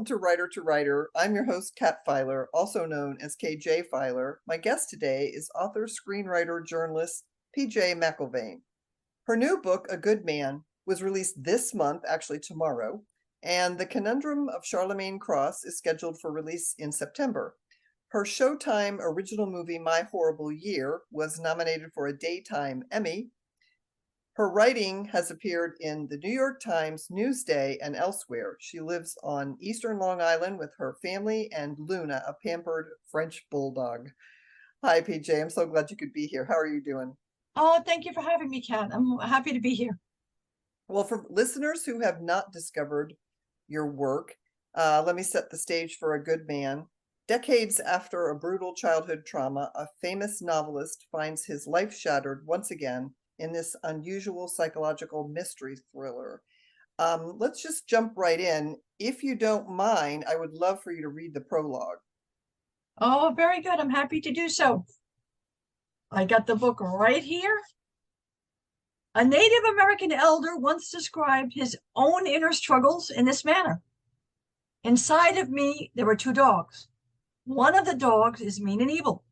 welcome to Writer. I'm your host, Kat Filer, also known as KJ Filer. My guest today is author, screenwriter, journalist PJ McIlvaine. Her new book, A Good Man, was released this month, actually tomorrow, and The Conundrum of Charlemagne Cross is scheduled for release in September. Her Showtime original movie, My Horrible Year, was nominated for a Daytime Emmy. Her writing has appeared in the New York Times, Newsday, and elsewhere. She lives on Eastern Long Island with her family and Luna, a pampered French Bulldog. Hi, PJ. I'm so glad you could be here. How are you doing? Oh, thank you for having me, Kat. I'm happy to be here. Well, for listeners who have not discovered your work, let me set the stage for A Good Man. Decades after a brutal childhood trauma, a famous novelist finds his life shattered once again in this unusual psychological mystery thriller. Let's just jump right in. If you don't mind, I would love for you to read the prologue. Oh, very good. I'm happy to do so. I got the book right here. A Native American elder once described his own inner struggles in this manner. Inside of me, there are two dogs. One of the dogs is mean and evil.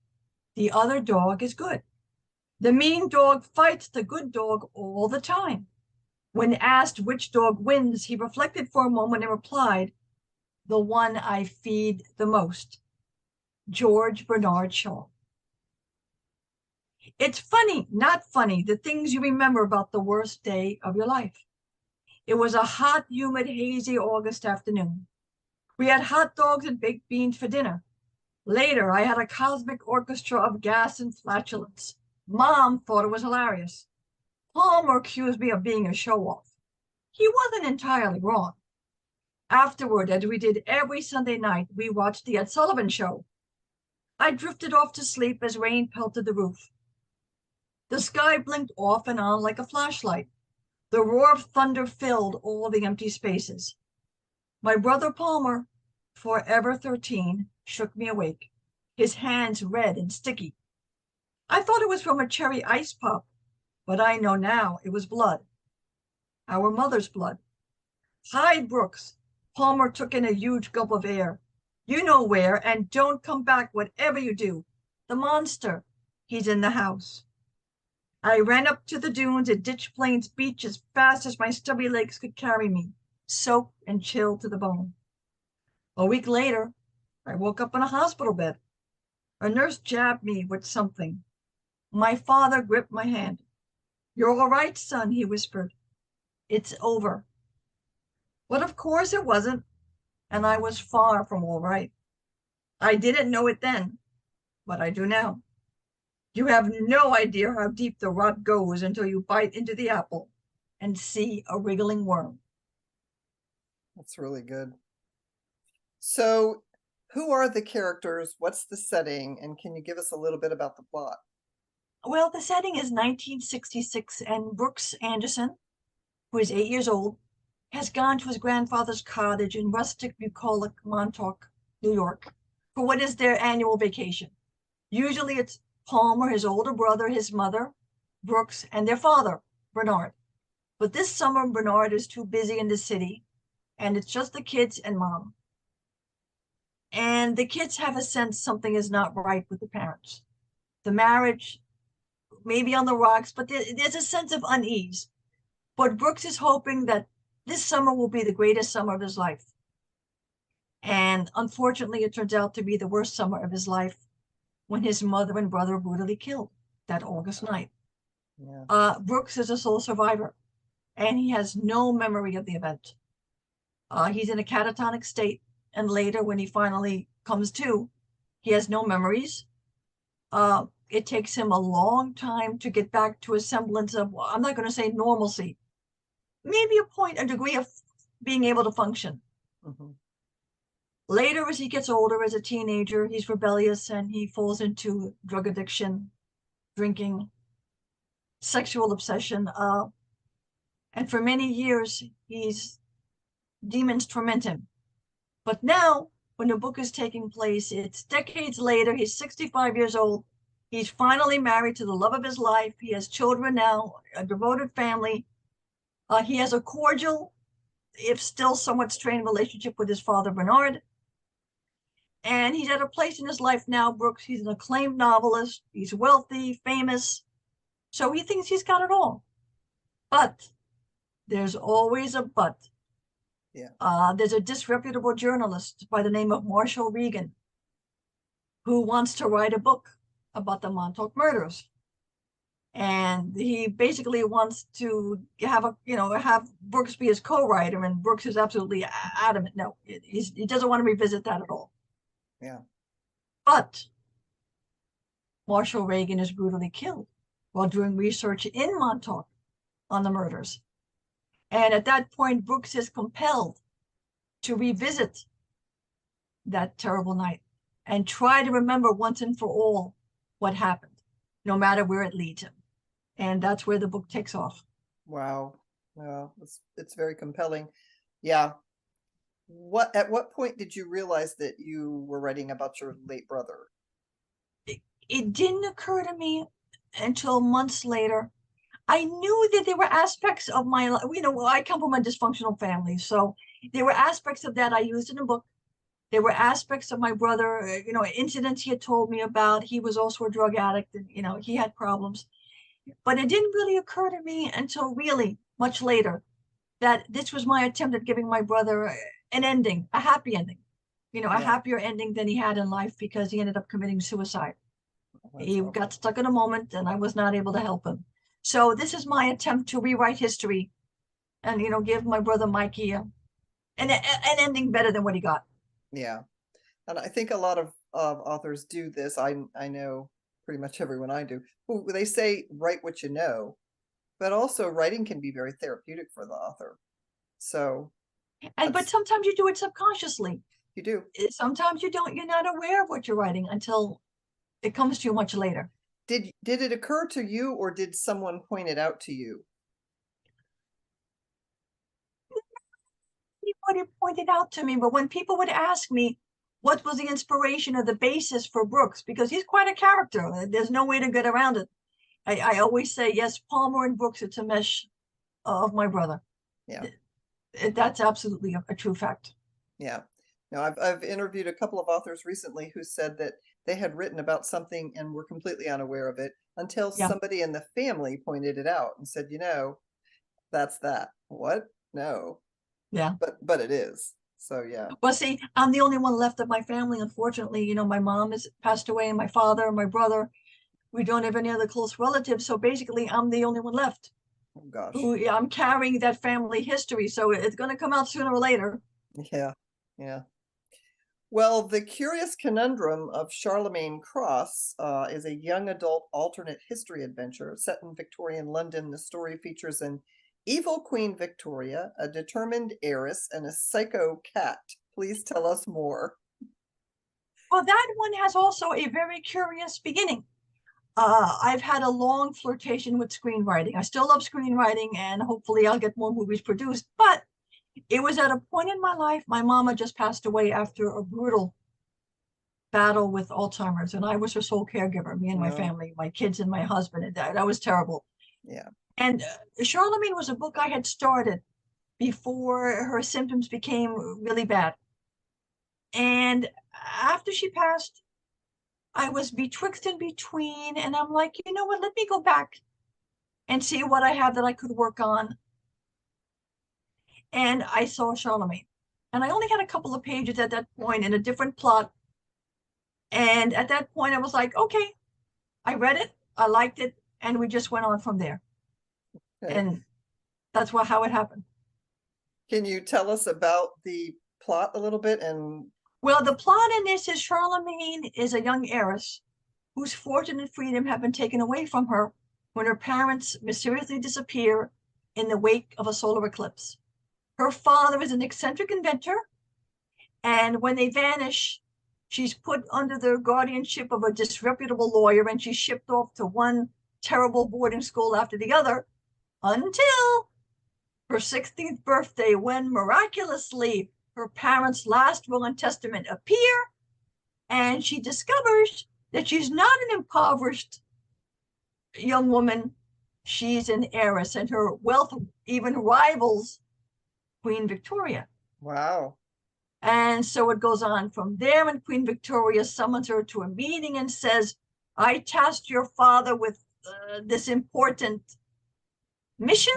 The other dog is good. The mean dog fights the good dog all the time. When asked which dog wins, he reflected for a moment and replied, "The one I feed the most." George Bernard Shaw. It's funny, not funny, the things you remember about the worst day of your life. It was a hot, humid, hazy August afternoon. We had hot dogs and baked beans for dinner. Later, I had a cosmic orchestra of gas and flatulence. Mom thought it was hilarious. Palmer accused me of being a show-off. He wasn't entirely wrong. Afterward, as we did every Sunday night, we watched the Ed Sullivan Show. I drifted off to sleep as rain pelted the roof. The sky blinked off and on like a flashlight. The roar of thunder filled all the empty spaces. My brother Palmer, forever 13, shook me awake, his hands red and sticky. I thought it was from a cherry ice pop, but I know now it was blood. Our mother's blood. "Hide, Brooks." Palmer took in a huge gulp of air. "You know where, and don't come back whatever you do. The monster, he's in the house." I ran up to the dunes at Ditch Plains Beach as fast as my stubby legs could carry me, soaked and chilled to the bone. A week later, I woke up in a hospital bed. A nurse jabbed me with something. My father gripped my hand. "You're all right, son," he whispered. "It's over." But of course it wasn't, and I was far from all right. I didn't know it then, but I do now. You have no idea how deep the rot goes until you bite into the apple and see a wriggling worm. That's really good. So, who are the characters? What's the setting? And can you give us a little bit about the plot? Well, the setting is 1966, and Brooks Anderson, who is 8 years old, has gone to his grandfather's cottage in rustic, bucolic Montauk, New York, for what is their annual vacation. Usually it's Palmer, his older brother, his mother, Brooks, and their father, Bernard. But this summer, Bernard is too busy in the city, and it's just the kids and mom. And the kids have a sense something is not right with the parents. The marriage may be on the rocks, but there's a sense of unease. But Brooks is hoping that this summer will be the greatest summer of his life. And unfortunately, it turns out to be the worst summer of his life when his mother and brother were brutally killed that August night. Yeah. Brooks is a sole survivor, and he has no memory of the event. He's in a catatonic state, and later, when he finally comes to, he has no memories. It takes him a long time to get back to a semblance of, well, I'm not going to say normalcy, maybe a degree of being able to function. Mm-hmm. Later, as he gets older, as a teenager, he's rebellious and he falls into drug addiction, drinking, sexual obsession. And for many years, demons torment him. But now, when the book is taking place, it's decades later. He's 65 years old. He's finally married to the love of his life. He has children now, a devoted family. He has a cordial if still somewhat strained relationship with his father, Bernard. And he's at a place in his life now, Brooks. He's an acclaimed novelist. He's wealthy, famous. So he thinks he's got it all. But there's always a but. Yeah. There's a disreputable journalist by the name of Marshall Regan who wants to write a book about the Montauk murders. And he basically wants to have Brooks be his co-writer, and Brooks is absolutely adamant. No, he doesn't want to revisit that at all. Yeah. But Marshall Regan is brutally killed while doing research in Montauk on the murders. And at that point, Brooks is compelled to revisit that terrible night and try to remember once and for all what happened, no matter where it leads him. And that's where the book takes off. Wow. Well, it's very compelling. Yeah. At what point did you realize that you were writing about your late brother? It didn't occur to me until months later. I knew that there were aspects of my life, I come from a dysfunctional family, so there were aspects of that I used in the book. There were aspects of my brother, incidents he had told me about. He was also a drug addict, and he had problems. But it didn't really occur to me until really much later that this was my attempt at giving my brother an ending, a happy ending, a happier ending than he had in life, because he ended up committing suicide. He got stuck in a moment, and I was not able to help him. So this is my attempt to rewrite history and, give my brother Mikey an ending better than what he got. Yeah. And I think a lot of authors do this. I know pretty much everyone I do. They say write what you know, but also writing can be very therapeutic for the author. So, but sometimes you do it subconsciously. You do. Sometimes you don't. You're not aware of what you're writing until it comes to you much later. Did it occur to you, or did someone point it out to you? Anybody pointed out to me, but when people would ask me what was the inspiration or the basis for Brooks, because he's quite a character, there's no way to get around it. I always say, yes, Palmer and Brooks, it's a mesh of my brother. Yeah. That's absolutely a true fact. Yeah. Now, I've interviewed a couple of authors recently who said that they had written about something and were completely unaware of it until somebody in the family pointed it out and said, that's that. What? No. Yeah. But it is. So, yeah. Well, see, I'm the only one left of my family, unfortunately. My mom has passed away, and my father, and my brother. We don't have any other close relatives. So basically, I'm the only one left. Oh, gosh. I'm carrying that family history. So it's going to come out sooner or later. Yeah. Yeah. Well, The Curious Conundrum of Charlemagne Crosse is a young adult alternate history adventure set in Victorian London. The story features an evil Queen Victoria, a determined heiress, and a psycho cat. Please tell us more. Well, that one has also a very curious beginning. I've had a long flirtation with screenwriting. I still love screenwriting, and hopefully I'll get more movies produced. But it was at a point in my life, my mama just passed away after a brutal battle with Alzheimer's, and I was her sole caregiver, me and my family, my kids and my husband, and that was terrible. Yeah. And Charlemagne was a book I had started before her symptoms became really bad. And after she passed, I was betwixt and between, and I'm like, you know what, let me go back and see what I have that I could work on. And I saw Charlemagne. And I only had a couple of pages at that point in a different plot. And at that point, I was like, okay, I read it, I liked it, and we just went on from there. Okay. And that's how it happened. Can you tell us about the plot a little bit? Well, the plot in this is Charlemagne is a young heiress whose fortune and freedom have been taken away from her when her parents mysteriously disappear in the wake of a solar eclipse. Her father is an eccentric inventor, and when they vanish, she's put under the guardianship of a disreputable lawyer, and she's shipped off to one terrible boarding school after the other until her 16th birthday, when miraculously her parents' last will and testament appear, and she discovers that she's not an impoverished young woman. She's an heiress, and her wealth even rivals Queen Victoria. Wow. And so it goes on from there, and Queen Victoria summons her to a meeting and says, I tasked your father with this important mission.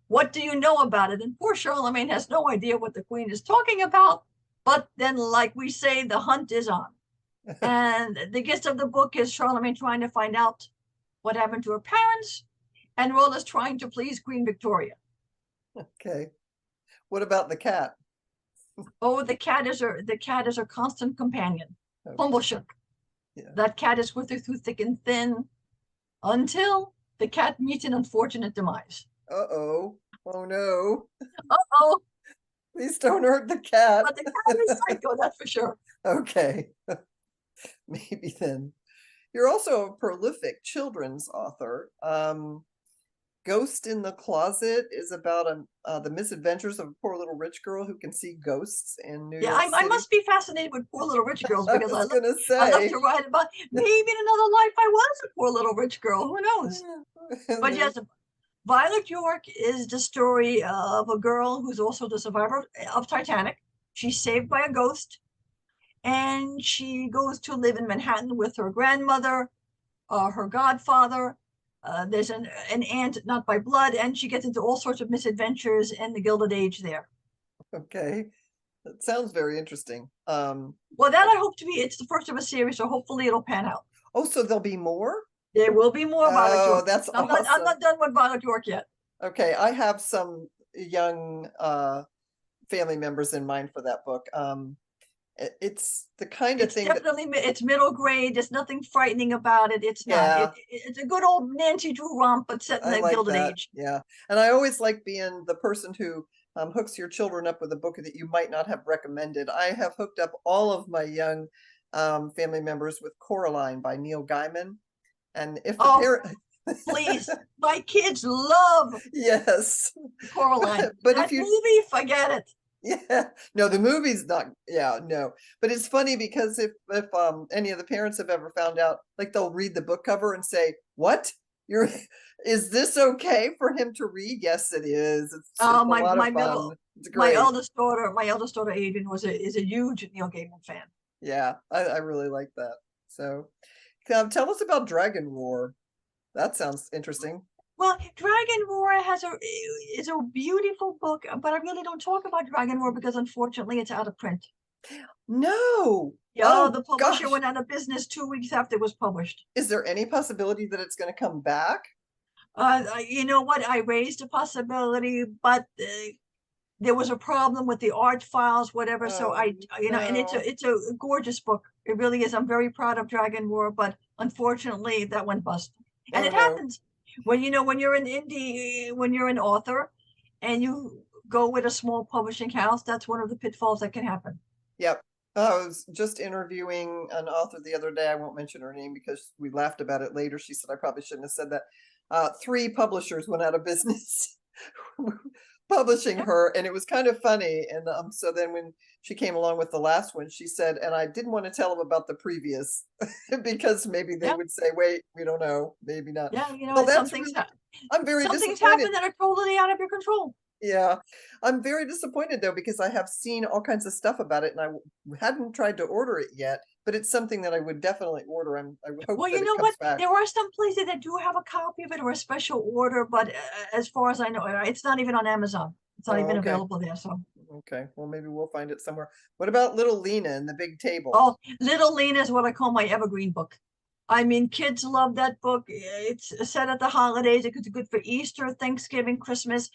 What do you know about it? And poor Charlemagne has no idea what the queen is talking about. But then, like we say, the hunt is on. And the gist of the book is Charlemagne trying to find out what happened to her parents, and Rolla's trying to please Queen Victoria. Okay. What about the cat? Oh, the cat is her constant companion. Okay. Humbleshook. Yeah. That cat is with her through thick and thin until the cat meets an unfortunate demise. Uh-oh. Oh no. Uh-oh. Please don't hurt the cat. But the cat is psycho, that's for sure. Okay. Maybe then. You're also a prolific children's author. Ghost in the Closet is about the misadventures of a poor little rich girl who can see ghosts in New York City. I must be fascinated with poor little rich girls because I love to write about, maybe in another life I was a poor little rich girl, who knows? But yes, Violet York is the story of a girl who's also the survivor of Titanic. She's saved by a ghost, and she goes to live in Manhattan with her grandmother, her godfather. There's an aunt, not by blood, and she gets into all sorts of misadventures in the Gilded Age there. Okay. That sounds very interesting. Well, that I hope to be, it's the first of a series, so hopefully it'll pan out. Oh, so there'll be more? There will be more Violet York. Oh, that's awesome. I'm not done with Violet York yet. Okay, I have some young family members in mind for that book. It's the kind of thing definitely it's middle grade. There's nothing frightening about it. It's not. It's a good old Nancy Drew romp, but set in the Gilded Age. Yeah, and I always like being the person who hooks your children up with a book that you might not have recommended. I have hooked up all of my young family members with Coraline by Neil Gaiman. And if the parent please, my kids love Coraline. But that if movie, forget it. Yeah, no, the movie's not. Yeah, no, but it's funny because if any of the parents have ever found out, like they'll read the book cover and say, "What? Is this okay for him to read?" Yes, it is. It's a lot of fun. It's great. My eldest daughter Adrian is a huge Neil Gaiman fan. Yeah, I really like that. So. Tell us about Dragon Roar. That sounds interesting. Well, Dragon Roar is a beautiful book, but I really don't talk about Dragon Roar because unfortunately it's out of print. No. Yeah, the publisher went out of business 2 weeks after it was published. Is there any possibility that it's going to come back? You know what? I raised a possibility, but there was a problem with the art files, whatever. So and it's a gorgeous book. It really is. I'm very proud of Dragon Roar, but unfortunately that went bust. And it happens when you're an indie, when you're an author and you go with a small publishing house, that's one of the pitfalls that can happen. Yep. I was just interviewing an author the other day. I won't mention her name because we laughed about it later. She said I probably shouldn't have said that. 3 publishers went out of business. Publishing her, and it was kind of funny. And so then when she came along with the last one, she said, and I didn't want to tell them about the previous because maybe they would say, wait, we don't know, maybe not. Yeah, some things happen that are totally out of your control. Yeah, I'm very disappointed though, because I have seen all kinds of stuff about it and I hadn't tried to order it yet, but it's something that I would definitely order. I hope well, you know what? Back. There are some places that do have a copy of it or a special order, but as far as I know, it's not even on Amazon. It's not even available there. So okay, well maybe we'll find it somewhere. What about Little Lena and the Big Table? Oh, Little Lena is what I call my evergreen book. I mean, kids love that book. It's set at the holidays. It's good for Easter, Thanksgiving, Christmas.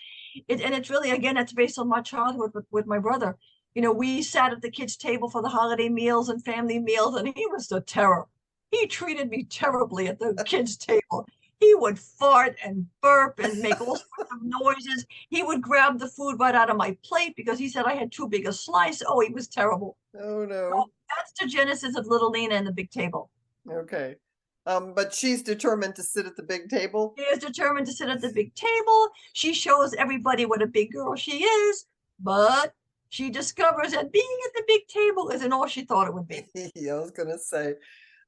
And it's really, again, it's based on my childhood with my brother. We sat at the kids' table for the holiday meals and family meals, and he was the terror. He treated me terribly at the kids' table. He would fart and burp and make all sorts of noises. He would grab the food right out of my plate because he said I had too big a slice. Oh, he was terrible. Oh, no. So that's the genesis of Little Lena and the Big Table. Okay. But she's determined to sit at the big table? She is determined to sit at the big table. She shows everybody what a big girl she is, but she discovers that being at the big table isn't all she thought it would be. Yeah, I was going to say,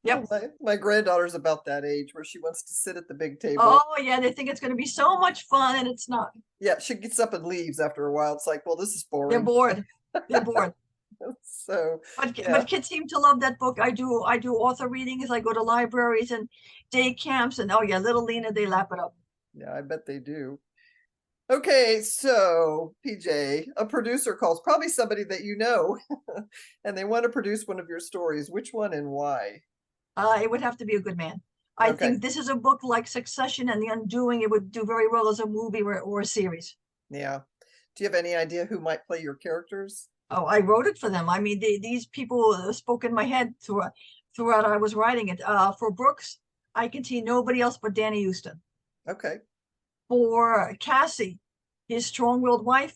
Yep. My granddaughter's about that age where she wants to sit at the big table. Oh yeah, they think it's going to be so much fun, and it's not. Yeah, she gets up and leaves after a while. It's like, well, this is They're boring. bored. They're bored. So yeah, But kids seem to love that book. I do author readings. I go to libraries and day camps, and oh yeah, little Lena, they lap it up. yeah, I bet they do. Okay, so PJ, a producer calls, probably somebody that you know, and they want to produce one of your stories. Which one and why? It would have to be A Good Man. I Okay, think this is a book like Succession and The Undoing. It would do very well as a movie or a series. yeah. Do you have any idea who might play your characters? Oh, I wrote it for them. I mean, these people spoke in my head throughout I was writing it. For Brooks, I can see nobody else but Danny Houston. Okay. For Cassie, his strong-willed wife,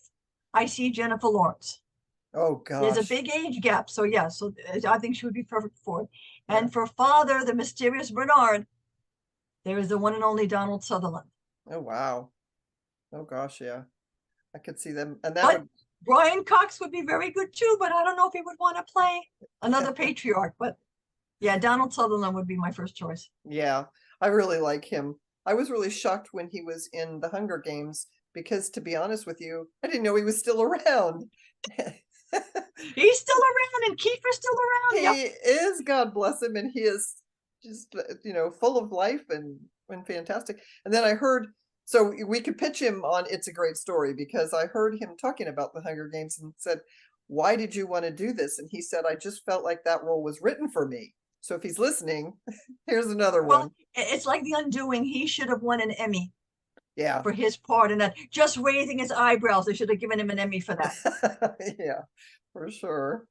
I see Jennifer Lawrence. Oh There's a gosh. big age gap, so yeah, so I think she would be perfect for it. Yeah. And for Father, the mysterious Bernard, there is the one and only Donald Sutherland. Oh wow. Oh gosh, yeah. I could see them, and that But would. Brian Cox would be very good too, but I don't know if he would want to play another patriarch. But yeah, Donald Sutherland would be my first choice. Yeah, I really like him. I was really shocked when he was in the Hunger Games because, to be honest with you, I didn't know he was still around. He's still around, and Kiefer's still around. He Yep. is, God bless him, and he is just full of life and fantastic. And then I heard, so we could pitch him on It's a Great Story because I heard him talking about the Hunger Games and said, "Why did you want to do this?" And he said, "I just felt like that role was written for me." So if he's listening, here's another Well, one. it's like The Undoing. He should have won an Emmy Yeah. for his part in that. Just raising his eyebrows, they should have given him an Emmy for that. Yeah, for sure.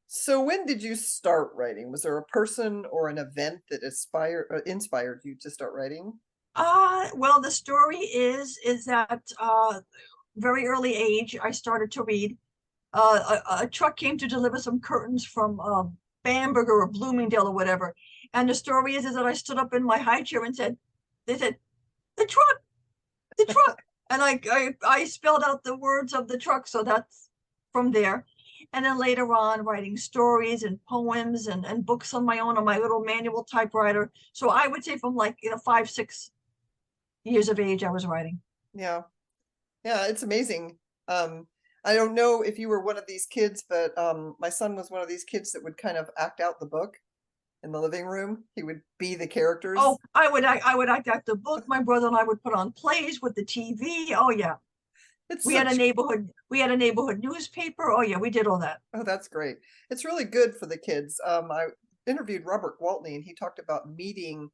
So when did you start writing? Was there a person or an event that inspired you to start writing? Well, the story is that very early age, I started to read. A truck came to deliver some curtains from Bamberg or Bloomingdale or whatever. And the story is that I stood up in my high chair and said, they said, the truck, the truck. And I spelled out the words of the truck. So that's from there. And then later on, writing stories and poems and books on my own on my little manual typewriter. So I would say from like, 5, 6 years of age, I was writing. Yeah. Yeah, it's amazing. I don't know if you were one of these kids, but my son was one of these kids that would kind of act out the book in the living room. He would be the characters. Oh, I would act out the book. My brother and I would put on plays with the TV. Oh yeah. It's We had a such neighborhood newspaper. Oh yeah, we did all that. Oh, that's great. It's really good for the kids. I interviewed Robert Gwaltney, and he talked about meeting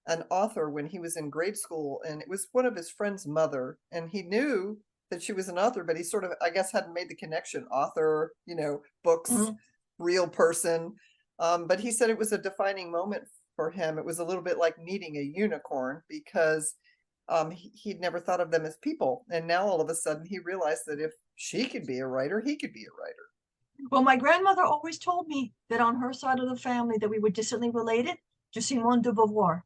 an author when he was in grade school, and it was one of his friend's mother, and he knew that she was an author, but he sort of, I guess, hadn't made the connection. Author, books, Mhm. real person. But he said it was a defining moment for him. It was a little bit like meeting a unicorn because he'd never thought of them as people, and now all of a sudden he realized that if she could be a writer, he could be a writer. Well, my grandmother always told me that on her side of the family that we were distantly related to Simone de Beauvoir,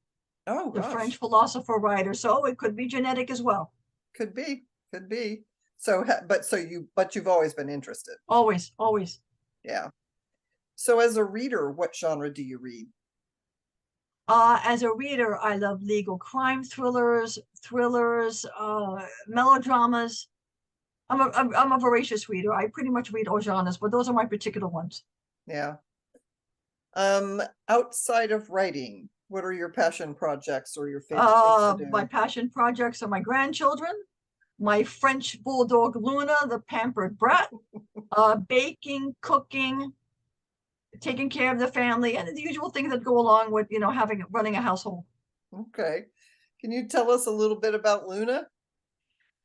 Oh the French gosh, philosopher writer. So it could be genetic as well. could be, could be. So, but you've always been interested. Always, always. Yeah. So, as a reader, what genre do you read? As a reader, I love legal crime thrillers, melodramas. I'm a voracious reader. I pretty much read all genres, but those are my particular ones. Yeah. Outside of writing, what are your passion projects or your favorite things to My do? passion projects are my grandchildren, my French Bulldog Luna, the pampered brat, baking, cooking, taking care of the family, and the usual things that go along with, running a household. Okay. Can you tell us a little bit about Luna?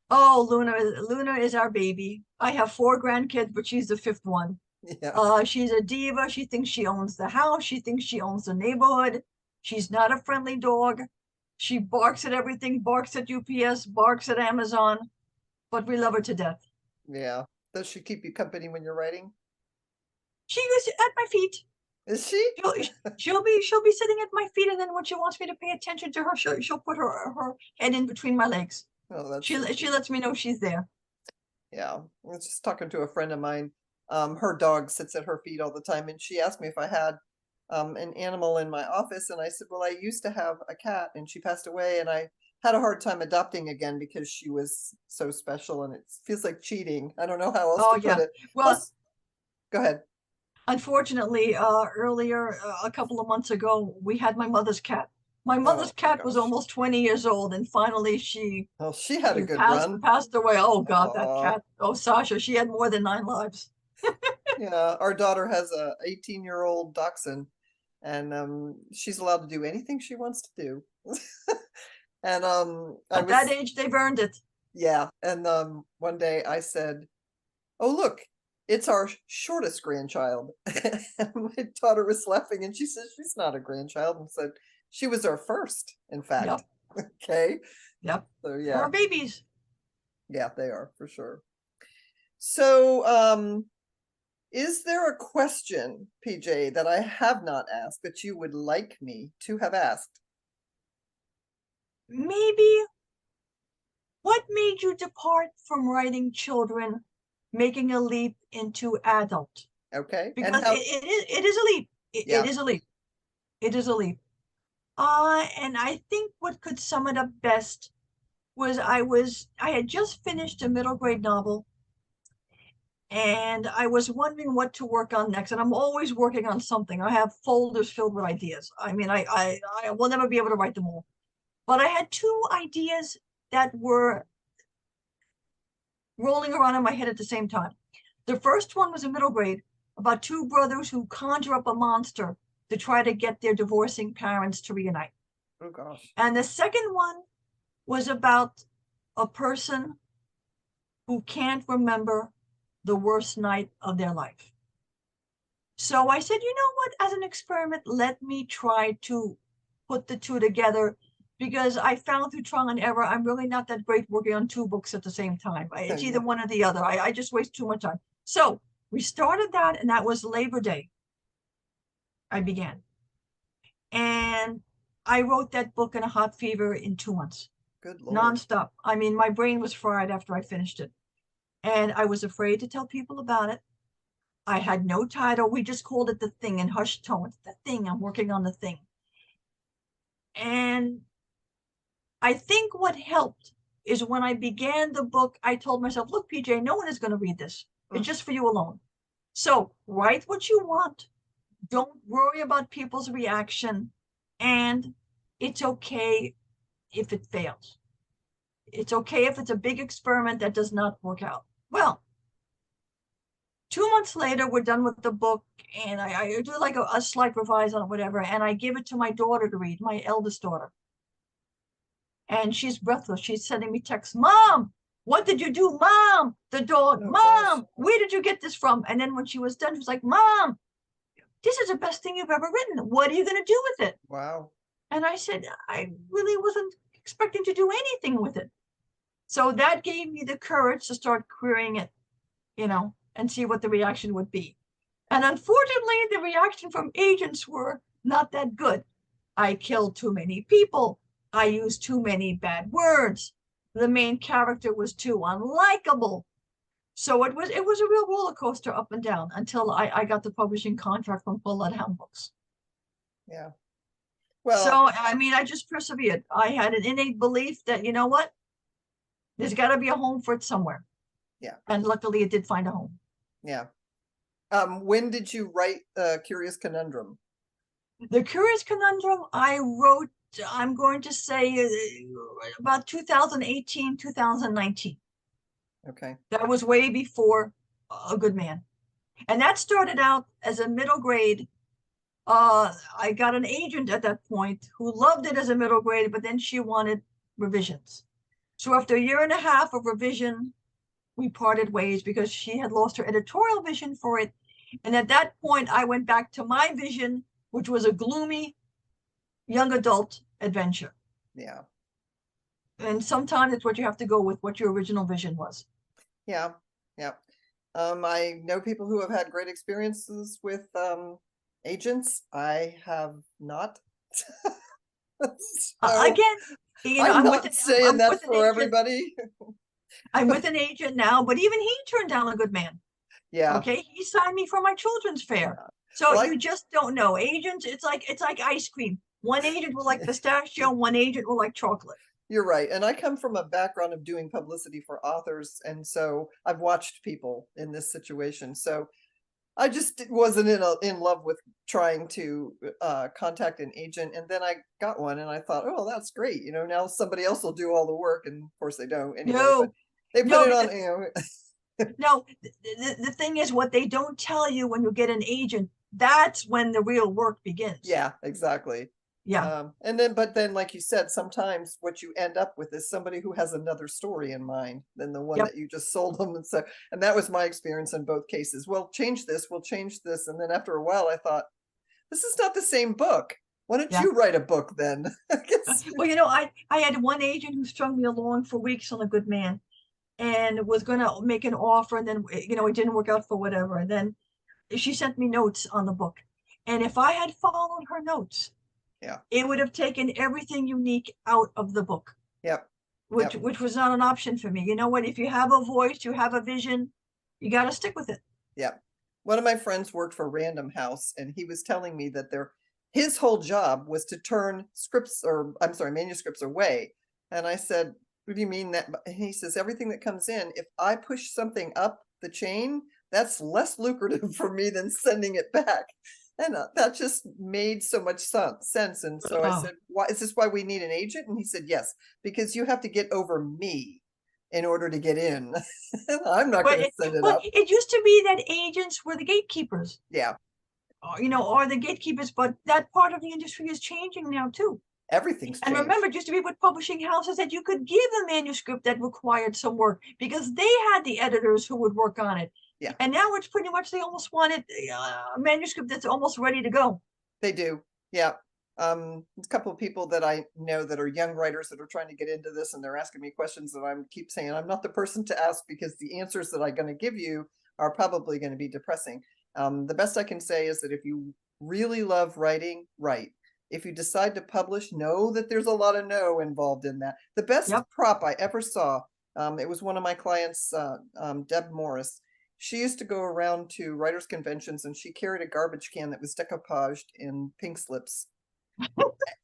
Oh, Luna is our baby. I have 4 grandkids, but she's the 5th one. Yeah. She's a diva. She thinks she owns the house. She thinks she owns the neighborhood. She's not a friendly dog. She barks at everything, barks at UPS, barks at Amazon, but we love her to death. Yeah. Does she keep you company when you're writing? She is at my feet. Is she? She'll be sitting at my feet, and then when she wants me to pay attention to her, she'll put her head in between my legs. Oh, that's She so she cute. lets me know she's there. Yeah. I was just talking to a friend of mine. Her dog sits at her feet all the time, and she asked me if I had an animal in my office, and I said, well, I used to have a cat and she passed away, and I had a hard time adopting again because she was so special, and it feels like cheating. I don't know how else Oh to put yeah. it. Well, Plus, go ahead. unfortunately, earlier, a couple of months ago, we had my mother's cat. My mother's Oh my cat was gosh. almost 20 years old, and finally Well, she had a she good passed run. passed away. Oh God, that Oh, cat. Oh, Sasha, she had more than 9 lives. yeah. Our daughter has a 18-year-old dachshund, and she's allowed to do anything she wants to do. And I At that was, age, they've earned it. yeah, and one day I said, oh, look, it's our shortest grandchild. And my daughter was laughing, and she says she's not a grandchild, and said she was our first, in fact. Yep, Okay. yep. So There yeah, are babies. yeah, they are for sure. So is there a question, PJ, that I have not asked that you would like me to have asked? Maybe what made you depart from writing children, making a leap into adult? Okay. And Because how, it is a leap. It yeah, is a leap. It is a leap. And I think what could sum it up best was I had just finished a middle grade novel, and I was wondering what to work on next. And I'm always working on something. I have folders filled with ideas. I mean, I will never be able to write them all. But I had two ideas that were rolling around in my head at the same time. The first one was a middle grade about two brothers who conjure up a monster to try to get their divorcing parents to reunite. oh gosh. And the second one was about a person who can't remember the worst night of their life. So I said, you know what, as an experiment, let me try to put the two together, because I found through trial and error, I'm really not that great working on two books at the same time. It's either Yeah. one or the other. I just waste too much time. So we started that, and that was Labor Day. I began. And I wrote that book in a hot fever in 2 months, Good Lord. nonstop. I mean, my brain was fried after I finished it. And I was afraid to tell people about it. I had no title. We just called it The Thing in hushed tones. The Thing, I'm working on the thing. And I think what helped is when I began the book, I told myself, look, PJ, no one is going to read this. It's just for you alone. So write what you want. Don't worry about people's reaction. And it's okay if it fails. It's okay if it's a big experiment that does not work out. Well, 2 months later, we're done with the book, and I do like a slight revise on it, whatever, and I give it to my daughter to read, my eldest daughter. And she's breathless. She's sending me texts, Mom, what did you do? Mom, the dog, Oh gosh. Mom, where did you get this from? And then when she was done, she was like, Mom, this is the best thing you've ever written. What are you going to do with it? Wow. And I said, I really wasn't expecting to do anything with it. So that gave me the courage to start querying it, and see what the reaction would be. And unfortunately, the reaction from agents were not that good. I killed too many people. I used too many bad words. The main character was too unlikable. So it was a real roller coaster up and down until I got the publishing contract from Bloodhound Books. Yeah. So, Well, I mean, I just persevered. I had an innate belief that, you know what? There's got to be a home for it somewhere. yeah. And luckily it did find a home. Yeah. When did you write Curious Conundrum? The Curious Conundrum I wrote, I'm going to say about 2018, 2019. Okay. That was way before A Good Man. And that started out as a middle grade. I got an agent at that point who loved it as a middle grade, but then she wanted revisions. So after a year and a half of revision, we parted ways because she had lost her editorial vision for it. And at that point, I went back to my vision, which was a gloomy young adult adventure. Yeah. And sometimes it's what you have to go with, what your original vision was. Yeah. Yeah. I know people who have had great experiences with agents. I have not. So Again, I'm I'm with not saying that an for agent. everybody. I'm with an agent now, but even he turned down A Good Man. Yeah. Okay, he signed me for my children's fair. So Well, you just don't know. Agents, it's like ice cream. One agent will like pistachio, one agent will like chocolate. you're right. And I come from a background of doing publicity for authors. And so I've watched people in this situation. So I just wasn't in love with trying to contact an agent. And then I got one and I thought, oh, that's great. Now somebody else will do all the work. And of course they don't anyway, but No, they put no, it because on, no, the thing is, what they don't tell you when you get an agent, that's when the real work begins. yeah, exactly. Yeah, But then, like you said, sometimes what you end up with is somebody who has another story in mind than the one yep, that you just sold them. And that was my experience in both cases. We'll change this, And then after a while, I thought, this is not the same book. Why don't yeah. you write a book then? I guess. Well, I had one agent who strung me along for weeks on A Good Man, and was going to make an offer, and then it didn't work out for whatever, and then she sent me notes on the book, and if I had followed her notes, Yeah. it would have taken everything unique out of the book, Yep. which Yep. which was not an option for me. You know what? If you have a voice, you have a vision, you got to stick with it. Yep. One of my friends worked for Random House, and he was telling me that his whole job was to turn manuscripts away. And I said, what do you mean that? And he says, everything that comes in, if I push something up the chain, that's less lucrative for me than sending it back. And that just made so much sense. And so I Oh. said, why is this why we need an agent? And he said, yes, because you have to get over me in order to get in. I'm not But going to send it well, up. it used to be that agents were the gatekeepers, Yeah, or the gatekeepers, but that part of the industry is changing now too. everything's And changed. remember, it used to be with publishing houses that you could give a manuscript that required some work because they had the editors who would work on it. Yeah, And now it's pretty much they almost want it a manuscript that's almost ready to go. they do. Yeah. A couple of people that I know that are young writers that are trying to get into this, and they're asking me questions that I keep saying I'm not the person to ask because the answers that I'm going to give you are probably going to be depressing. The best I can say is that if you really love writing, write. If you decide to publish, know that there's a lot of no involved in that. The best Yep. prop I ever saw, it was one of my clients, Deb Morris. She used to go around to writers' conventions and she carried a garbage can that was decoupaged in pink slips.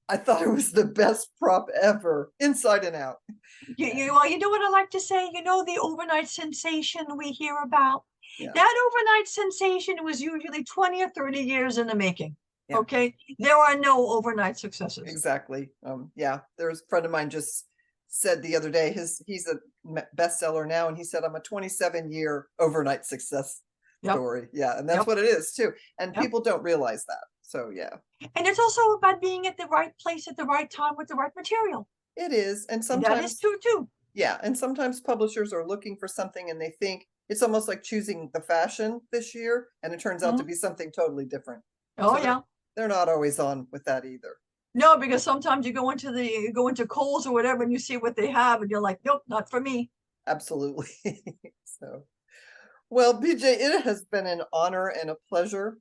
I thought it was the best prop ever, inside and out. Well, you know what I like to say? The overnight sensation we hear about? Yeah, That overnight sensation was usually 20 or 30 years in the making. yeah, Okay. There are no overnight successes. exactly. Yeah, there's a friend of mine just said the other day, he's a bestseller now, and he said, I'm a 27-year overnight success Yep. story. Yeah, and that's Yep. what it is too. And Yep. people don't realize that. So yeah, And it's also about being at the right place at the right time with the right material. it is. And And that is sometimes, true too. yeah, and sometimes publishers are looking for something and they think it's almost like choosing the fashion this year, and it turns out to Mhm. be something totally different. Oh So yeah. they're not always on with that either. No, because sometimes you go into Kohl's or whatever and you see what they have and you're like, nope, not for me. Absolutely. So, well, BJ, it has been an honor and a pleasure.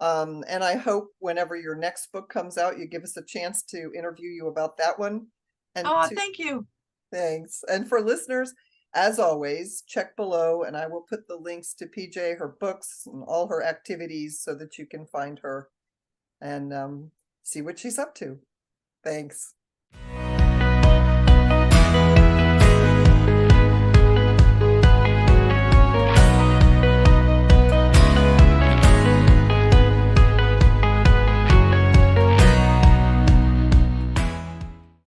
And I hope whenever your next book comes out, you give us a chance to interview you about that one. And Oh, thank you. thanks. And for listeners, as always, check below and I will put the links to PJ, her books, and all her activities so that you can find her and see what she's up to. Thanks.